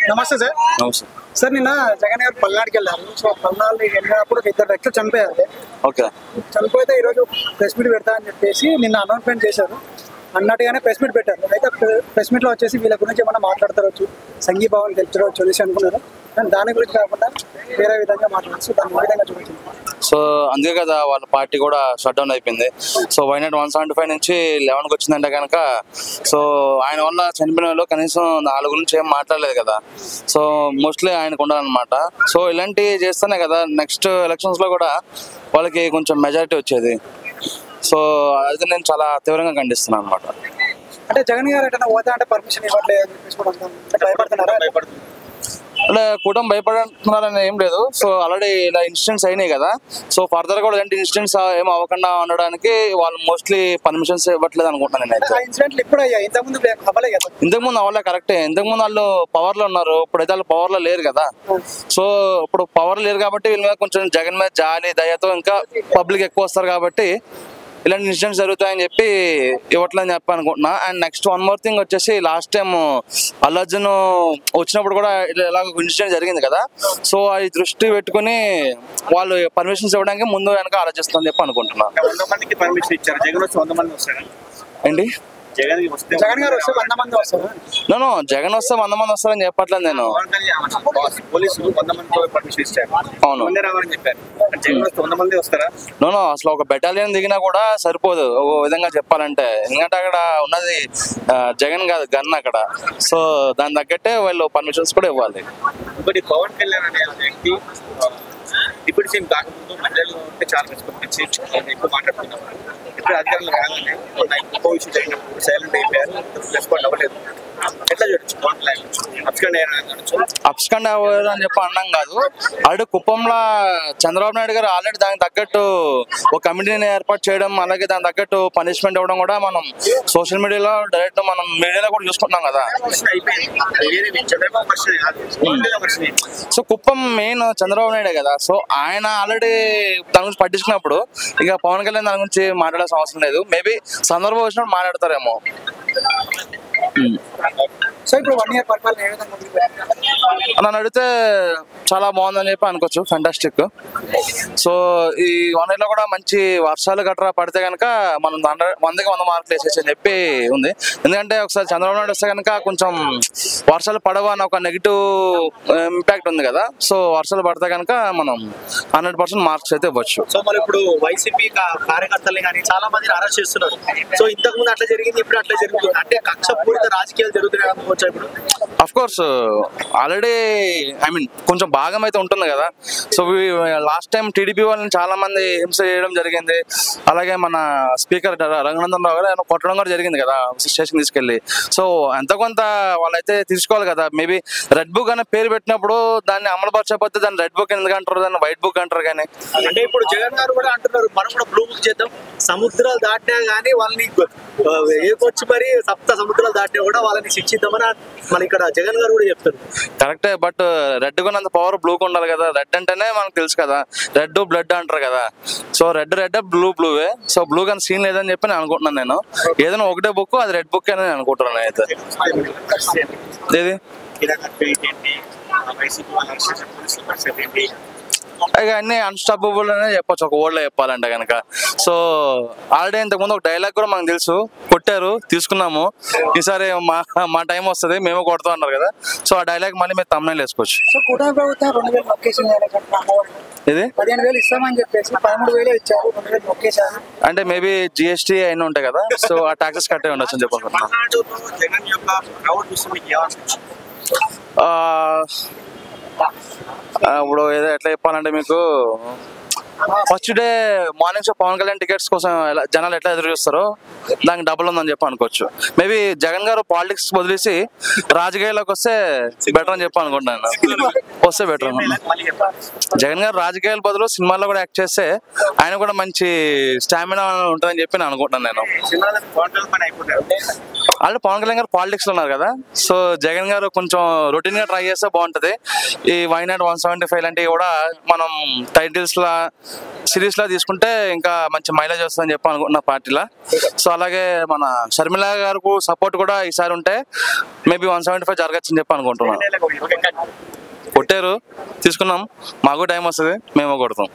నమస్తే సార్. నమస్తే సార్, నిన్న జగన్ గారు పల్నాడుకి వెళ్ళారు. సో పల్నాడు వెళ్ళినప్పుడు 2 వ్యక్తులు చనిపోయారు. ఓకే. చనిపోతే ఈరోజు ప్రెస్ మీట్ పెడతా అని చెప్పేసి నిన్న అనౌన్స్మెంట్ చేశారు. అన్నట్టుగానే ప్రెస్ మీట్ పెట్టారు. అయితే ప్రెస్ మీట్లో వచ్చేసి వీళ్ళ గురించి ఏమన్నా మాట్లాడతారవచ్చు, సంఘీభావం తెలుపుతారవచ్చు అనేసి అనుకున్నారు. కానీ దాని గురించి కాకుండా వేరే విధంగా మాట్లాడచ్చు. దాన్ని విధంగా చూపించింది. సో అందుకే కదా వాళ్ళ పార్టీ కూడా షట్ డౌన్ అయిపోయింది. సో వైనాట్ 175 నుంచి 11కి వచ్చిందంటే కనుక సో ఆయన వల్ల చనిపోయిన వాళ్ళు కనీసం 4 గురించి ఏం మాట్లాడలేదు కదా. సో మోస్ట్లీ ఆయనకు ఉండాలన్నమాట. సో ఇలాంటివి చేస్తేనే కదా నెక్స్ట్ ఎలక్షన్స్లో కూడా వాళ్ళకి కొంచెం మెజారిటీ వచ్చేది. సో అది నేను చాలా తీవ్రంగా ఖండిస్తున్నాను అనమాట. అంటే జగన్ గారు ఎట్లా పోతా అంటే పర్మిషన్ ఇవ్వట్లేదు అని చెప్పేసి కూడా భయపడుతున్నారా? అంటే కూటమి భయపడుతున్నారని ఏం లేదు. సో ఆల్రెడీ ఇలా ఇన్సిడెంట్స్ అయినాయి కదా. సో ఫర్దర్ కూడా ఇలాంటి ఇన్సిడెంట్స్ ఏం అవ్వకుండా ఉండడానికి వాళ్ళు మోస్ట్లీ పర్మిషన్స్ ఇవ్వట్లేదు అనుకుంటున్నాను నేనైతే. ఇంతకుముందు అవ్వలే, కరెక్టే. ఇంతకుముందు వాళ్ళు పవర్ లో ఉన్నారు, ఇప్పుడైతే వాళ్ళు పవర్ లో లేరు కదా. సో ఇప్పుడు పవర్ లేరు కాబట్టి వీళ్ళ మీద కొంచెం జగన్ మీద జాలి దయతో ఇంకా పబ్లిక్ ఎక్కువ వస్తారు కాబట్టి ఇలాంటి ఇన్సిడెంట్స్ జరుగుతాయని చెప్పి ఇవ్వట్లని చెప్పి అనుకుంటున్నా. And next one more thing వచ్చేసి లాస్ట్ టైం అల్లు అర్జున్ వచ్చినప్పుడు కూడా ఇలా ఇన్సిడెంట్ జరిగింది కదా. సో అది దృష్టి పెట్టుకుని వాళ్ళు పర్మిషన్స్ ఇవ్వడానికి ముందు వెనక ఆలోచిస్తుందని చెప్పి అనుకుంటున్నా. ఏంటి జగన్ గారు వస్తే 100 మంది వస్తారు? నో, జగన్ వస్తే 100 మంది వస్తారని చెప్పట్లేదు నేను. అవును, నో, అసలు ఒక బెటాలియన్ దిగినా కూడా సరిపోదు ఒక విధంగా చెప్పాలంటే. ఎందుకంటే అక్కడ ఉన్నది జగన్ కాదు, గన్ అక్కడ. సో దాని తగ్గట్టే వాళ్ళు పర్మిషన్స్ కూడా ఇవ్వాలి. పవన్ కళ్యాణ్ అనే వ్యక్తి డిప్యూటీ సీఎం కాకముందు మహిళలు ఉంటే చాలా రెస్పెక్ట్ ఇచ్చి ఎక్కువ మాట్లాడుతున్నాం. ఇప్పుడు అధికారులు రాగానే ఎక్కువ విషయం జరిగినప్పుడు సైలెంట్ అయిపోయారు, రెస్పాండ్ అవ్వలేదు. ఎట్లా చూడొచ్చు పవన్ కళ్యాణ్ అబ్స్కండ్ అవ్వదు అని చెప్పి అన్నాం కాదు. ఆల్రెడీ కుప్పంలో చంద్రబాబు నాయుడు గారు ఆల్రెడీ దానికి తగ్గట్టు ఒక కమిటీని ఏర్పాటు చేయడం, అలాగే దానికి తగ్గట్టు పనిష్మెంట్ ఇవ్వడం కూడా మనం సోషల్ మీడియాలో డైరెక్ట్ మనం మీడియాలో కూడా చూసుకుంటున్నాం కదా. సో కుప్పం మెయిన్ చంద్రబాబు నాయుడే కదా. సో ఆయన ఆల్రెడీ దాని గురించి పట్టించుకున్నప్పుడు ఇక పవన్ కళ్యాణ్ దాని గురించి మాట్లాడాల్సిన అవసరం లేదు. మేబీ సందర్భం వచ్చినప్పుడు మాట్లాడతారేమో. సో ఇప్పుడు 1 ఇయర్ పరిపాలన ఏ విధంగా ఉంది? నన్ను అడిగితే చాలా బాగుందని చెప్పి అనుకోవచ్చు, ఫెంటాస్టిక్. సో ఈ 1 ఇయర్లో కూడా మంచి వర్షాలు గట్రా పడితే కనుక మనం 100కి 100 మార్కులు వేసేసి అని చెప్పి ఉంది. ఎందుకంటే ఒకసారి చంద్రబాబు నాయుడు వస్తే కనుక కొంచెం వర్షాలు పడవ అని ఒక నెగిటివ్ ఇంపాక్ట్ ఉంది కదా. సో వర్షాలు పడితే కనుక మనం 100% మార్క్స్ అయితే ఇవ్వచ్చు. సో మరి ఇప్పుడు వైసీపీ కార్యకర్తలు కానీ చాలా మంది అరెస్ట్ చేస్తున్నారు. సో ఇంతకు ముందు అట్లా జరిగింది, ఇప్పుడు అట్లా జరుగుతుంది. అంటే కక్షపూరిత రాజకీయాలు జరుగుతున్నాయి అనుకోవచ్చు. ఇప్పుడు అఫ్ కోర్స్ ఆల్రెడీ కొంచెం భాగం అయితే ఉంటుంది కదా. సో లాస్ట్ టైం టీడీపీ వాళ్ళని చాలా మంది హింస చేయడం జరిగింది. అలాగే మన స్పీకర్ రఘునందన్ రావు గారు కొట్టడం కూడా జరిగింది కదా స్టేషన్ తీసుకెళ్లి. సో ఎంత కొంత వాళ్ళైతే తీసుకోవాలి కదా. మేబీ రెడ్ బుక్ అనే పేరు పెట్టినప్పుడు దాన్ని అమలుపరచకపోతే దాన్ని రెడ్ బుక్ ఎందుకు అంటారు, దాన్ని వైట్ బుక్ అంటారు. కానీ అంటే ఇప్పుడు జగన్ గారు కూడా అంటున్నారు మనం కూడా బ్లూ బుక్ చేద్దాం, సముద్రాలు దాటినా కానీ వాళ్ళని ఏకొచ్చి మరి 7 సముద్రాలు దాటినా కూడా వాళ్ళని శిక్షిద్దామని మన ఇక్కడ జగన్ గారు కూడా చెప్తారు. కరెక్టే, బట్ రెడ్ కొన్నంత పవర్ బ్లూకి ఉండాలి కదా. రెడ్ అంటేనే మనకు తెలుసు కదా, రెడ్ బ్లడ్ అంటారు కదా. సో రెడ్ బ్లూవే. సో బ్లూ కానీ సీన్ లేదని చెప్పి నేను అనుకుంటున్నాను. నేను ఏదైనా ఒకటే బుక్ అది రెడ్ బుక్ అని నేను అనుకుంటున్నాను అయితే. ఏది ఇక అన్ని అన్స్టాపబుల్ అనే చెప్పచ్చు ఒక వర్డ్లో చెప్పాలంటే కనుక. సో ఆల్రెడీ ఇంతకుముందు ఒక డైలాగ్ కూడా మనకు తెలుసు, కొట్టారు తీసుకున్నాము, ఈసారి మా టైం వస్తుంది మేము కొడతాం అన్నారు కదా. సో ఆ డైలాగ్ మళ్ళీ మీరు తమ్ముళ్ళు వేసుకోవచ్చు. సో కూటమి ప్రభుత్వం 2000 లొకేషన్ ఇది 15,000 ఇస్తామని చెప్పేసి 13,000 ఇచ్చారు, 2,000 లొకేషన్. అంటే మేబీ జిఎస్టీ అయినా ఉంటాయి కదా. సో ఆ టాక్సెస్ కట్టే ఉండొచ్చు అని చెప్పనుకుంటున్నాను. ఇప్పుడు ఏదో ఎట్లా చెప్పాలంటే మీకు first day morning show Pawan Kalyan tickets కోసం జనాలు ఎట్లా ఎదురు చూస్తారో దానికి డబుల్ ఉందని చెప్పి అనుకోవచ్చు. మేబీ జగన్ గారు పాలిటిక్స్ వదిలేసి రాజకీయాల్లోకి వస్తే బెటర్ అని చెప్పి అనుకుంటున్నాను. వస్తే బెటర్. జగన్ గారు రాజకీయాల బదులు సినిమాల్లో కూడా యాక్ట్ చేస్తే ఆయన కూడా మంచి స్టామినా ఉంటుందని చెప్పి నేను అనుకుంటున్నాను. నేను వాళ్ళు పవన్ కళ్యాణ్ గారు పాలిటిక్స్ లో ఉన్నారు కదా, సో జగన్ గారు కొంచెం రొటీన్ గా ట్రై చేస్తే బాగుంటది. ఈ వైనాట్ 175 లాంటివి కూడా మనం టైటిల్స్ లా సిరీస్ లా తీసుకుంటే ఇంకా మంచి మైలేజ్ వస్తుందని చెప్పి అనుకుంటున్నా పార్టీలా. సో అలాగే మన షర్మిల గారు సపోర్ట్ కూడా ఈసారి ఉంటే మేబీ 175 జరగచ్చని చెప్పి అనుకుంటున్నాను. కొట్టారు, తీసుకున్నాం, మాకు టైం వస్తుంది, మేము కొడతాం.